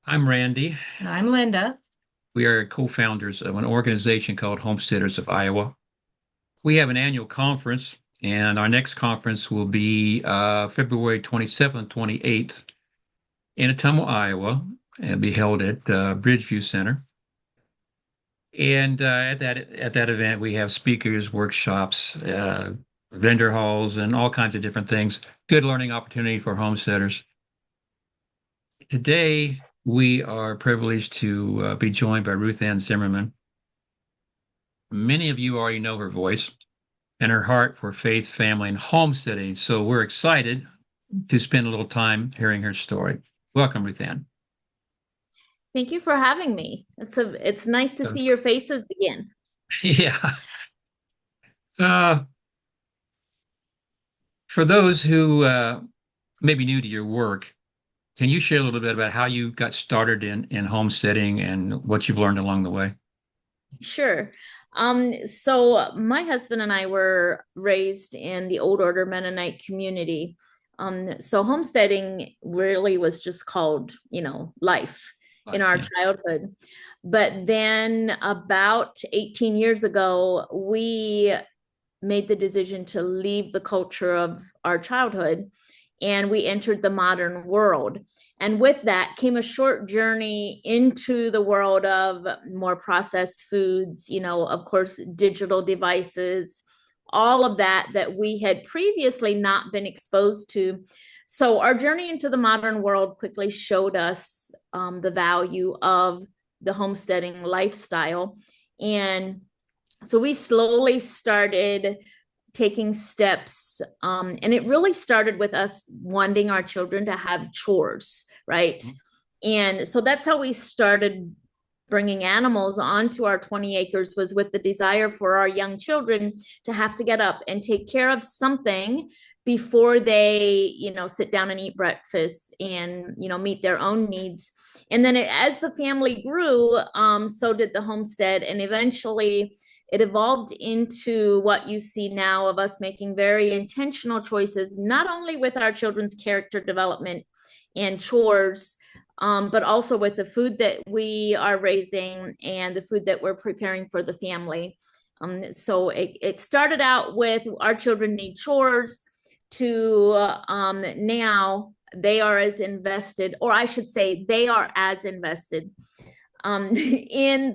I'm Randy. And I'm Linda. We are co-founders of an organization called Homesteaders of Iowa. We have an annual conference, and our next conference will be February 27th and 28th in Ottumwa, Iowa, and be held at Bridgeview Center. And at that event, we have speakers, workshops, vendor halls, and all kinds of different things. Good learning opportunity for homesteaders. Today, we are privileged to be joined by RuthAnn Zimmerman. Many of you already know her voice and her heart for faith, family, and homesteading. So we're excited to spend a little time hearing her story. Welcome, RuthAnn. Thank you for having me. It's nice to Uh, see your faces again. yeah. Uh, for those who may be new to your work, can you share a little bit about how you got started in homesteading and what you've learned along the way? Sure. So my husband and I were raised in the Old Order Mennonite community. So homesteading really was just called, life in Life, our yeah. childhood. But then about 18 years ago, we made the decision to leave the culture of our childhood and we entered the modern world. And with that came a short journey into the world of more processed foods, of course, digital devices, all of that we had previously not been exposed to. So our journey into the modern world quickly showed us the value of the homesteading lifestyle. And so we slowly started taking steps. And it really started with us wanting our children to have chores, right? And so that's how we started bringing animals onto our 20 acres, was with the desire for our young children to have to get up and take care of something before they, sit down and eat breakfast and, meet their own needs. And then as the family grew, so did the homestead. And eventually it evolved into what you see now of us making very intentional choices, not only with our children's character development and chores, but also with the food that we are raising and the food that we're preparing for the family. So it started out with our children need chores to now they are as invested, or I should say, they are as invested in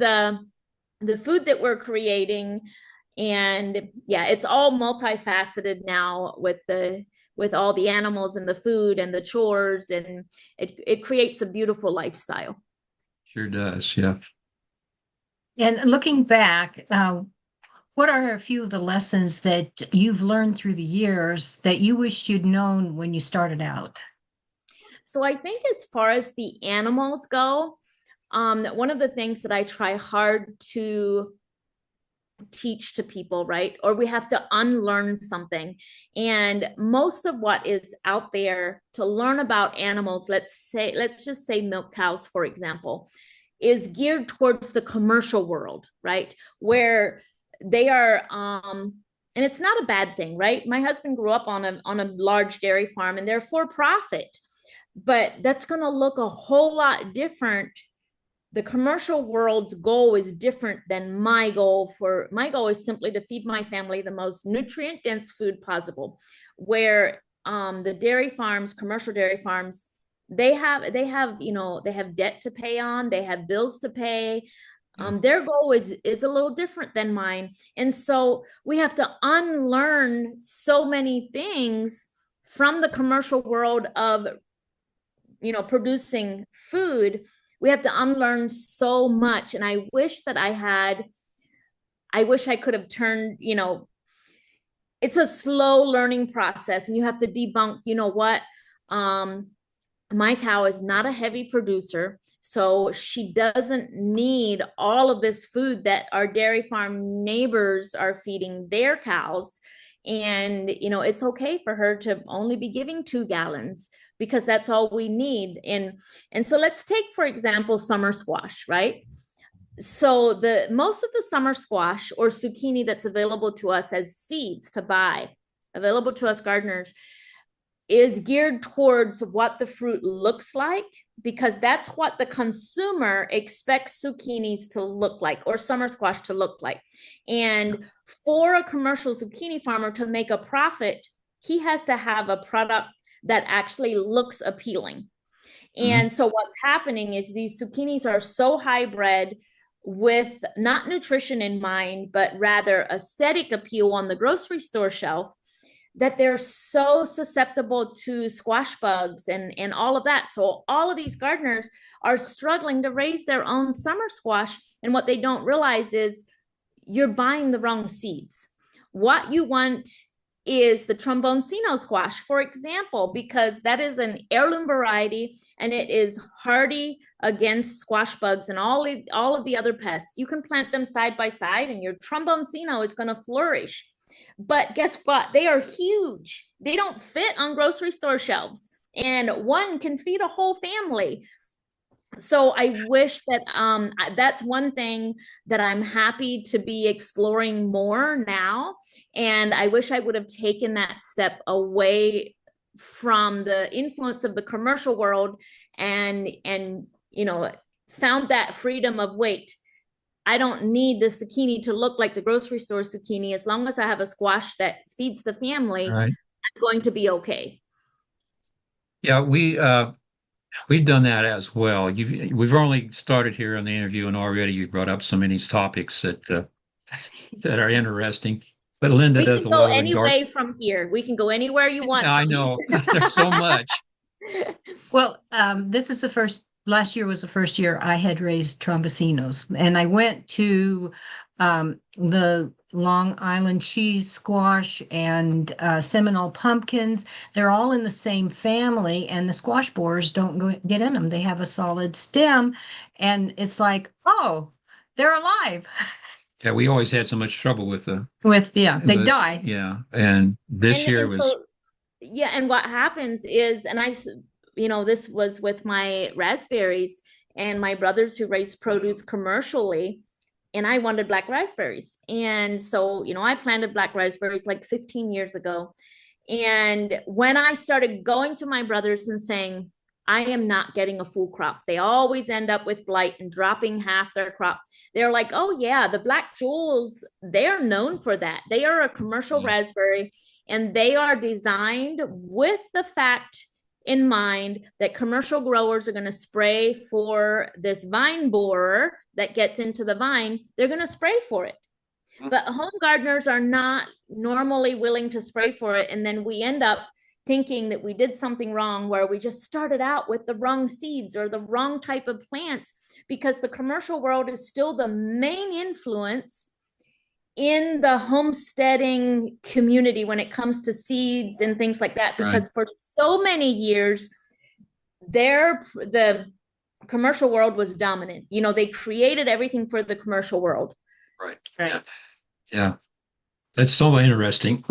the food that we're creating. And yeah, it's all multifaceted now with all the animals and the food and the chores, and it creates a beautiful lifestyle. Sure does, yeah. And looking back, what are a few of the lessons that you've learned through the years that you wish you'd known when you started out? So I think as far as the animals go, one of the things that I try hard to teach to people, right? Or we have to unlearn something. And most of what is out there to learn about animals, let's just say milk cows, for example, is geared towards the commercial world, right? Where they are and it's not a bad thing, right? My husband grew up on a large dairy farm and they're for profit, but that's going to look a whole lot different. The commercial world's goal is different than my goal. For my goal is simply to feed my family the most nutrient dense food possible, where the dairy farms, commercial dairy farms, they have debt to pay on, they have bills to pay. Yeah. Their goal is a little different than mine, and so we have to unlearn so many things from the commercial world of producing food. We have to unlearn so much. And I wish I could have turned, it's a slow learning process and you have to debunk, what, um, my cow is not a heavy producer, so she doesn't need all of this food that our dairy farm neighbors are feeding their cows. And it's okay for her to only be giving 2 gallons because that's all we need. And so let's take, for example, summer squash, right? So the most of the summer squash or zucchini that's available to us as seeds to buy, available to us gardeners, is geared towards what the fruit looks like, because that's what the consumer expects zucchinis to look like, or summer squash to look like. And for a commercial zucchini farmer to make a profit, he has to have a product that actually looks appealing. Mhm. And so what's happening is these zucchinis are so hybrid, with not nutrition in mind, but rather aesthetic appeal on the grocery store shelf, that they're so susceptible to squash bugs and all of that. So all of these gardeners are struggling to raise their own summer squash. And what they don't realize is you're buying the wrong seeds. What you want is the tromboncino squash, for example, because that is an heirloom variety and it is hardy against squash bugs and all of the other pests. You can plant them side by side and your tromboncino is going to flourish. But guess what? They are huge. They don't fit on grocery store shelves, and one can feed a whole family. So I wish that that's one thing that I'm happy to be exploring more now. And I wish I would have taken that step away from the influence of the commercial world, and found that freedom of, wait, I don't need the zucchini to look like the grocery store zucchini. As long as I have a squash that feeds the family, Right. I'm going to be okay. Yeah, we've done that as well. We've only started here on the interview, and already you brought up so many topics that are interesting. But Linda We does can a go lot of the any way from here. We can go anywhere you want I from know there's so much. here. Well, this is last year was the first year I had raised trombosinos. And I went to the Long Island cheese squash and Seminole pumpkins. They're all in the same family, and the squash borers don't get in them. They have a solid stem, and it's like, oh, they're alive. Yeah, we always had so much trouble with Yeah, they the die. yeah, and this and year and was so yeah, and what happens is, and this was with my raspberries and my brothers who raise produce commercially, and I wanted black raspberries. And so, I planted black raspberries like 15 years ago. And when I started going to my brothers and saying, I am not getting a full crop, they always end up with blight and dropping half their crop. They're like, oh, yeah, the Black Jewels, they're known for that. They are a commercial yeah, raspberry, and they are designed with the fact in mind that commercial growers are going to spray for this vine borer that gets into the vine. They're going to spray for it. But home gardeners are not normally willing to spray for it. And then we end up thinking that we did something wrong, where we just started out with the wrong seeds or the wrong type of plants, because the commercial world is still the main influence in the homesteading community when it comes to seeds and things like that. right, Because for so many years, the commercial world was dominant. They created everything for the commercial world. right, Right. yeah, yeah. That's so interesting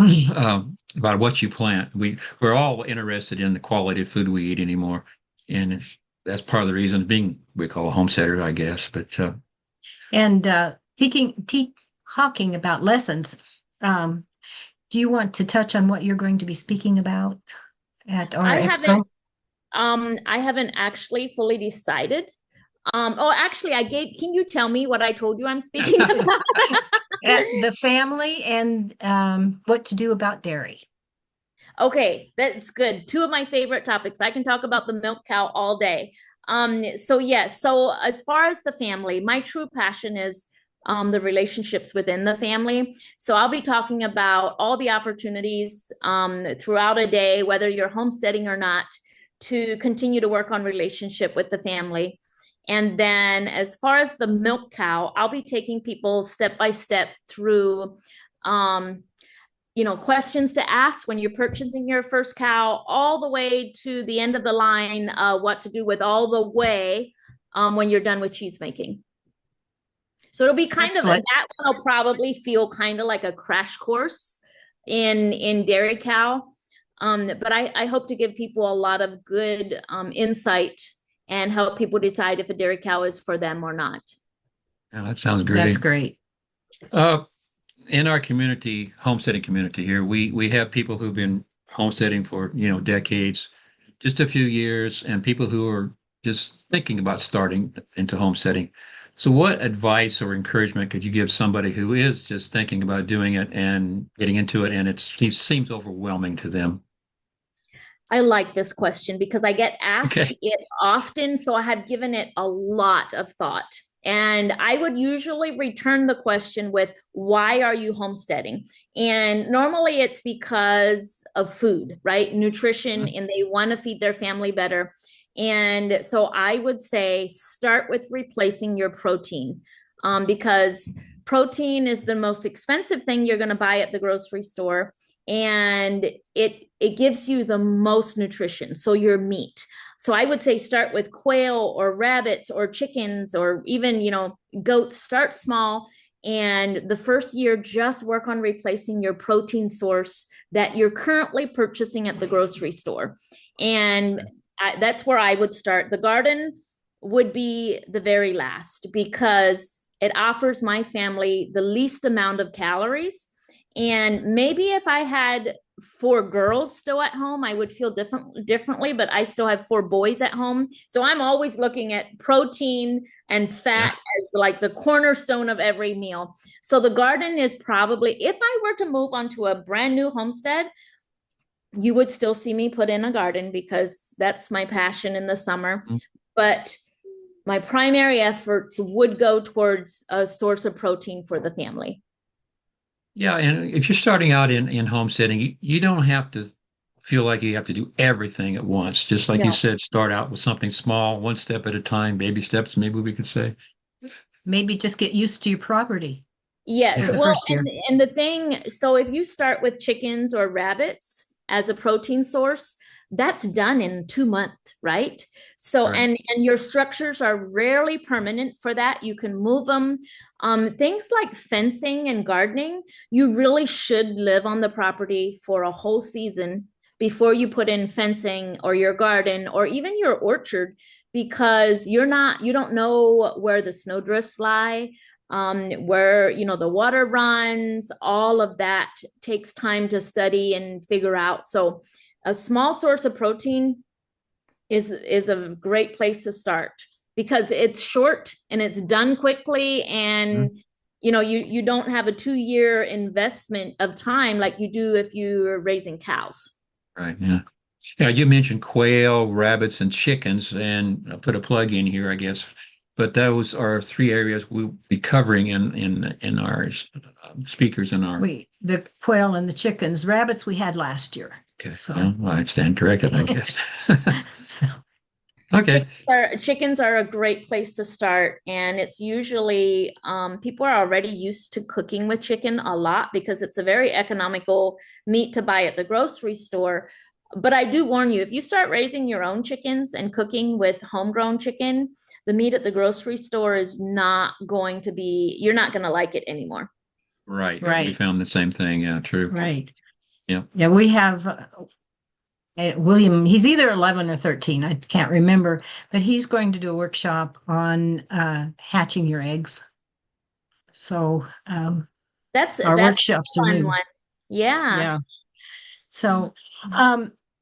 about what you plant. We're all interested in the quality of food we eat anymore, and that's part of the reason being we call a homesteader, I guess. But And talking about lessons, do you want to touch on what you're going to be speaking about at our I expo? haven't actually fully decided. Actually, can you tell me what I told you I'm speaking about? At the family and what to do about dairy. Okay, that's good. Two of my favorite topics. I can talk about the milk cow all day. So yes, so as far as the family, my true passion is the relationships within the family. So I'll be talking about all the opportunities throughout a day, whether you're homesteading or not, to continue to work on relationship with the family. And then as far as the milk cow, I'll be taking people step by step through questions to ask when you're purchasing your first cow, all the way to the end of the line, what to do with all the way when you're done with cheese making. So it'll be kind of that one will probably feel kind of like a crash course in dairy cow. But I hope to give people a lot of good insight and help people decide if a dairy cow is for them or not. yeah, that sounds great. That's great. In our community, homesteading community here, we have people who've been homesteading for, decades, just a few years, and people who are just thinking about starting into homesteading. So what advice or encouragement could you give somebody who is just thinking about doing it and getting into it, and it seems overwhelming to them? I like this question because I get Okay. asked it often. So I have given it a lot of thought. And I would usually return the question with, why are you homesteading? And normally it's because of food, right? Nutrition, and they want to feed their family better. And so I would say start with replacing your protein, because protein is the most expensive thing you're going to buy at the grocery store, and it gives you the most nutrition. So your meat. So I would say start with quail or rabbits or chickens or even, goats. Start small. And the first year, just work on replacing your protein source that you're currently purchasing at the grocery store. And that's where I would start. The garden would be the very last because it offers my family the least amount of calories. And maybe if I had four girls still at home, I would feel differently, but I still have four boys at home. So I'm always looking at protein and fat as like the cornerstone of every meal. So the garden is probably, if I were to move onto a brand new homestead, you would still see me put in a garden because that's my passion in the summer. But my primary efforts would go towards a source of protein for the family. Yeah, and if you're starting out in homesteading, you don't have to feel like you have to do everything at once. Just like you No. said, start out with something small, one step at a time, baby steps, maybe we could say. Maybe just get used to your property Yes. for the Yeah. Well, first year. and the thing, so if you start with chickens or rabbits as a protein source, that's done in 2 months, right? So, Right. and your structures are rarely permanent for that. You can move them. Things like fencing and gardening, you really should live on the property for a whole season before you put in fencing or your garden or even your orchard, because you don't know where the snowdrifts lie, where the water runs. All of that takes time to study and figure out. So a small source of protein is a great place to start because it's short and it's done quickly, and you don't have a 2-year investment of time like you do if you're raising cows. Right. Yeah. Yeah, you mentioned quail, rabbits, and chickens, and I'll put a plug in here, I guess. But those are three areas we'll be covering in our speakers in our. The quail and the chickens, rabbits we had last year. Okay. So, Well, I stand corrected, I guess. so Okay. Chickens are a great place to start, and it's usually people are already used to cooking with chicken a lot because it's a very economical meat to buy at the grocery store. But I do warn you, if you start raising your own chickens and cooking with homegrown chicken, the meat at the grocery store is not going to be, you're not going to like it anymore. Right. We right, found the same thing. Yeah, true. right. Yeah. Yeah, we have William, he's either 11 or 13, I can't remember, but he's going to do a workshop on hatching your eggs. So our That's workshops a are fun new. one. Yeah. Yeah. So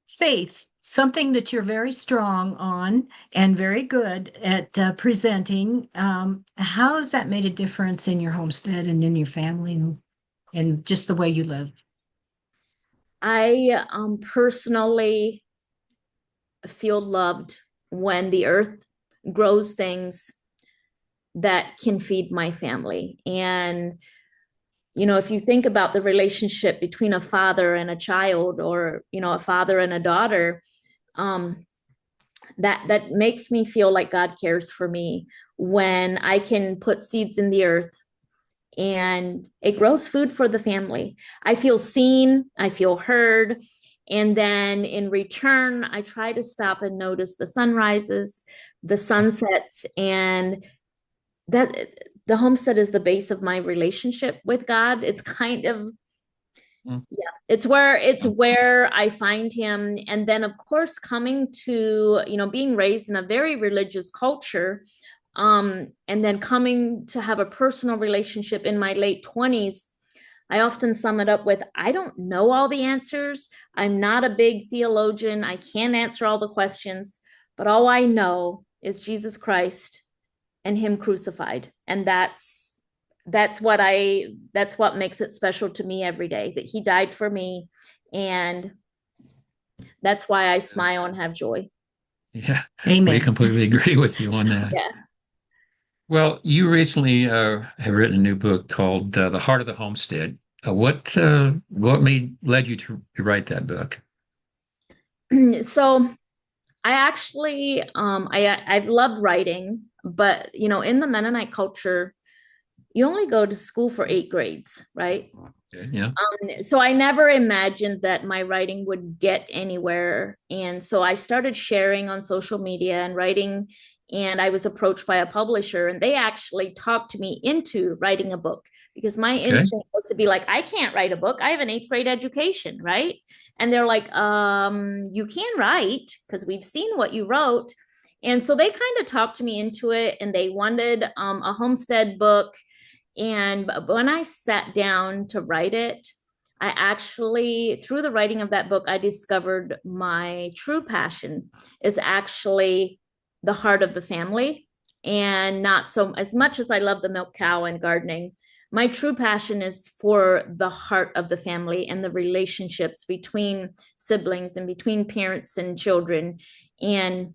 faith, something that you're very strong on and very good at presenting. How has that made a difference in your homestead and in your family and just the way you live? I personally feel loved when the earth grows things that can feed my family. And, if you think about the relationship between a father and a child, or, a father and a daughter, that makes me feel like God cares for me when I can put seeds in the earth and it grows food for the family. I feel seen, I feel heard. And then in return, I try to stop and notice the sunrises, the sunsets, and that the homestead is the base of my relationship with God. It's kind of, yeah, it's where I find him. And then of course, coming to, being raised in a very religious culture, and then coming to have a personal relationship in my late 20s, I often sum it up with, I don't know all the answers. I'm not a big theologian. I can't answer all the questions, but all I know is Jesus Christ and him crucified. And that's what makes it special to me every day, that he died for me. And that's why I smile and have joy. Yeah, we Amen. completely agree with you on that. Yeah. Well, you recently have written a new book called "The Heart of the Homestead." What led you to write that book? So I actually I've loved writing, but in the Mennonite culture, you only go to school for 8 grades, right? Okay, yeah. So I never imagined that my writing would get anywhere. And so I started sharing on social media and writing, and I was approached by a publisher, and they actually talked me into writing a book because my Okay. instinct was to be like, I can't write a book. I have an 8th grade education, right? And they're like, you can write because we've seen what you wrote. And so they kind of talked me into it, and they wanted a homestead book. And when I sat down to write it, I actually, through the writing of that book, I discovered my true passion is actually the heart of the family. And not so as much as I love the milk cow and gardening, my true passion is for the heart of the family and the relationships between siblings and between parents and children. And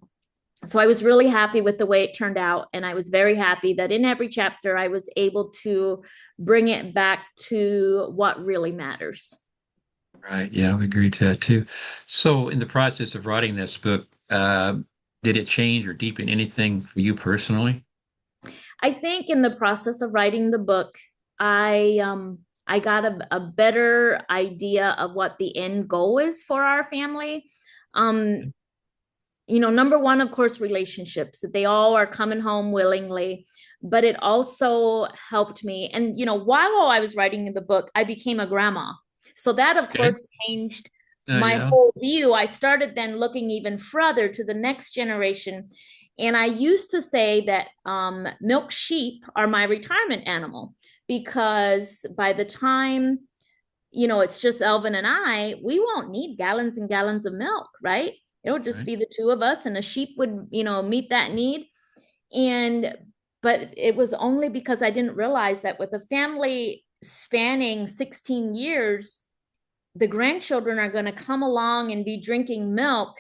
so I was really happy with the way it turned out. And I was very happy that in every chapter, I was able to bring it back to what really matters. Right. Yeah, we agree to that too. So, in the process of writing this book, did it change or deepen anything for you personally? I think in the process of writing the book, I got a better idea of what the end goal is for our family. Um, number one, of course, relationships, that they all are coming home willingly. But it also helped me. And, while I was writing the book, I became a grandma. So that, of Okay. course, changed my Yeah. whole view. I started then looking even further to the next generation. And I used to say that milk sheep are my retirement animal because by the time it's just Elvin and I, we won't need gallons and gallons of milk, right? It'll just Right. be the two of us, and a sheep would, meet that need. And, but it was only because I didn't realize that with a family spanning 16 years, the grandchildren are going to come along and be drinking milk,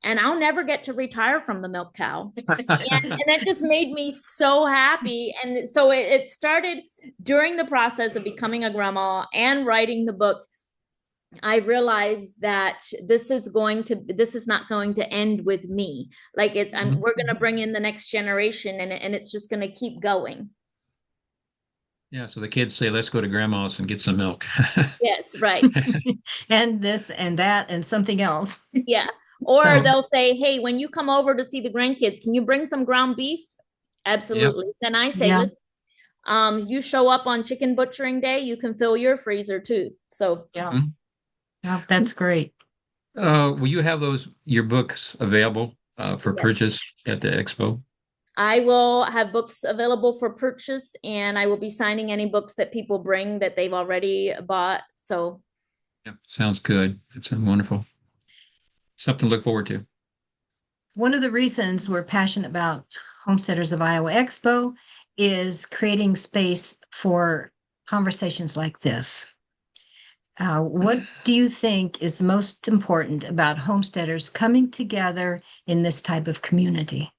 and I'll never get to retire from the milk cow. And that just made me so happy. And so it started during the process of becoming a grandma and writing the book. I realized that this is not going to end with me. Like Mhm. we're going to bring in the next generation, and it's just going to keep going. Yeah. So the kids say, "Let's go to grandma's and get some milk." Yes, right. And this and that and something else. Yeah. Or So, they'll say, hey, when you come over to see the grandkids, can you bring some ground beef? Yep. Absolutely. Then I say, yeah, listen, you show up on chicken butchering day, you can fill your freezer too. So yeah, Mhm. yeah, that's great. Will you have your books available for yes, purchase at the expo? I will have books available for purchase, and I will be signing any books that people bring that they've already bought. So Yeah, sounds good. That sounds wonderful. Something to look forward to. One of the reasons we're passionate about Homesteaders of Iowa Expo is creating space for conversations like this. What do you think is the most important about homesteaders coming together in this type of community?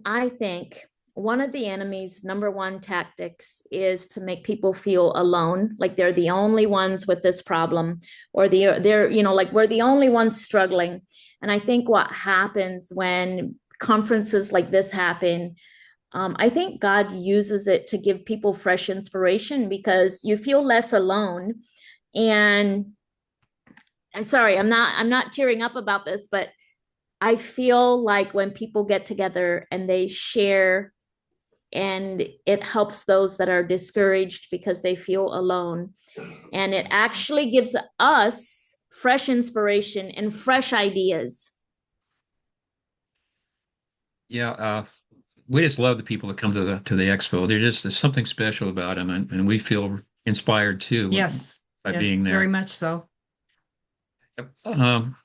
I think one of the enemy's number one tactics is to make people feel alone, like they're the only ones with this problem, or they're like we're the only ones struggling. And I think what happens when conferences like this happen, I think God uses it to give people fresh inspiration because you feel less alone. And sorry, I'm not tearing up about this, but I feel like when people get together and they share, and it helps those that are discouraged because they feel alone. And it actually gives us fresh inspiration and fresh ideas. Yeah, we just love the people that come to the expo. There's something special about them, and we feel inspired too Yes, by yes, being very there. much so. Um,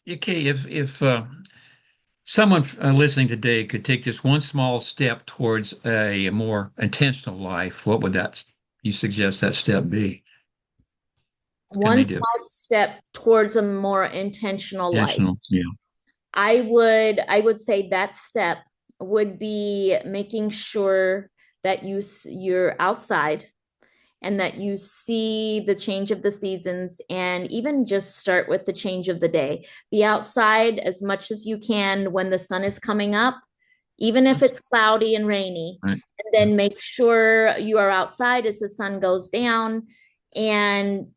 okay, if someone listening today could take just one small step towards a more intentional life, what would that you suggest that step be? What can One they do? small step towards a more intentional life. Intentional, yeah. I would say that step would be making sure that you're outside and that you see the change of the seasons, and even just start with the change of the day. Be outside as much as you can when the sun is coming up, even if it's cloudy and rainy, Right. and then make sure you are outside as the sun goes down. And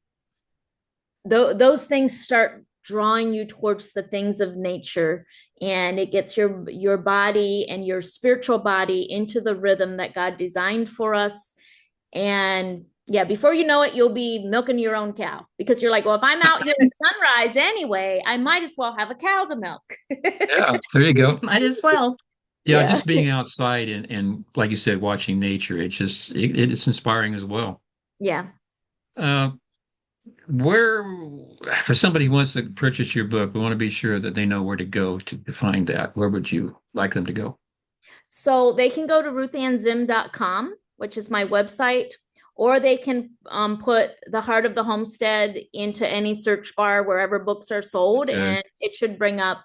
those things start drawing you towards the things of nature, and it gets your body and your spiritual body into the rhythm that God designed for us. And yeah, before you know it, you'll be milking your own cow, because you're like, well, if I'm out here at sunrise anyway, I might as well have a cow to milk. Yeah, there you go. Might as well. Yeah, Yeah. just being outside and like you said, watching nature, it's inspiring as well. Yeah. Uh, where for somebody who wants to purchase your book, we want to be sure that they know where to go to find that. Where would you like them to go? So they can go to RuthAnnZim.com, which is my website, or they can put The Heart of the Homestead into any search bar wherever books are sold, Okay. and it should bring up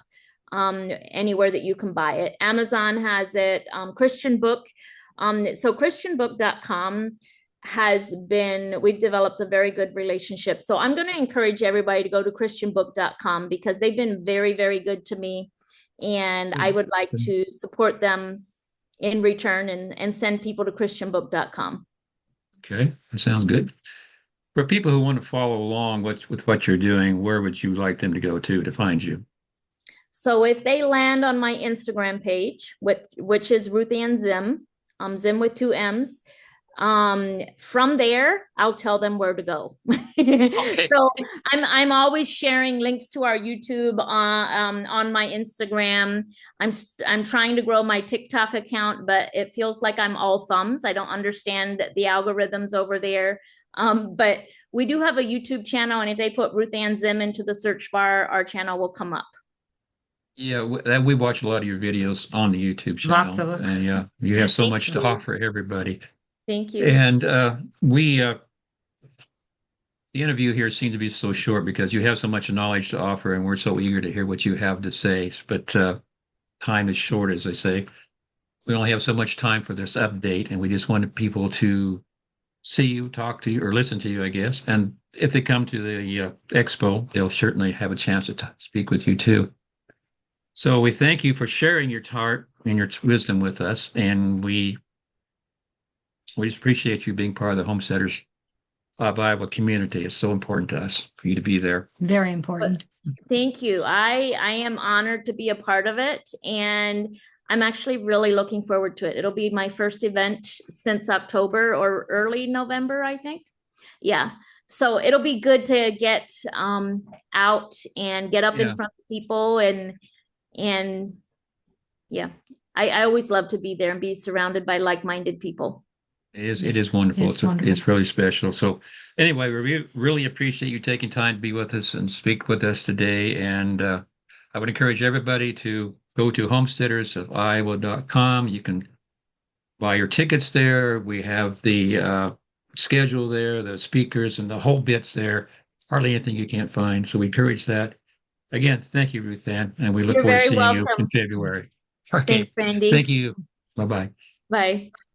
anywhere that you can buy it. Amazon has it, Christian Book. So ChristianBook.com we've developed a very good relationship. So I'm going to encourage everybody to go to ChristianBook.com, because they've been very, very good to me. And I would like to support them in return, and send people to christianbook.com. Okay, that sounds good. For people who want to follow along with what you're doing, where would you like them to go to find you? So if they land on my Instagram page, which is RuthAnn Zim, Zim with two M's, from there I'll tell them where to go. Okay. So I'm always sharing links to our YouTube on my Instagram. I'm trying to grow my TikTok account, but it feels like I'm all thumbs. I don't understand the algorithms over there. But we do have a YouTube channel, and if they put RuthAnn Zim into the search bar, our channel will come up. Yeah, we watch a lot of your videos on the YouTube channel, Lots of them. and yeah, you have so Thank much to you. offer everybody. Thank you. And we the interview here seems to be so short because you have so much knowledge to offer, and we're so eager to hear what you have to say. But time is short, as they say. We only have so much time for this update, and we just wanted people to see you, talk to you, or listen to you, I guess. And if they come to the expo, they'll certainly have a chance to speak with you too. So we thank you for sharing your heart and your wisdom with us, and we just appreciate you being part of the Homesteaders Iowa community. It's so important to us for you to be there. Very important. Thank you. I am honored to be a part of it, and I'm actually really looking forward to it. It'll be my first event since October or early November, I think. Yeah. So it'll be good to get out and get up Yeah. in front of people, and yeah. I always love to be there and be surrounded by like-minded people. It is wonderful. It's wonderful. It's really special. So anyway, we really appreciate you taking time to be with us and speak with us today. And I would encourage everybody to go to homesteadersofiowa.com. You can buy your tickets there. We have the schedule there, the speakers and the whole bits there. Hardly anything you can't find. So we encourage that. Again, thank you, Ruth Ann, and we look You're forward to very seeing you in welcome. February. Okay. Thanks, Randy. Thank you. Bye-bye. Bye.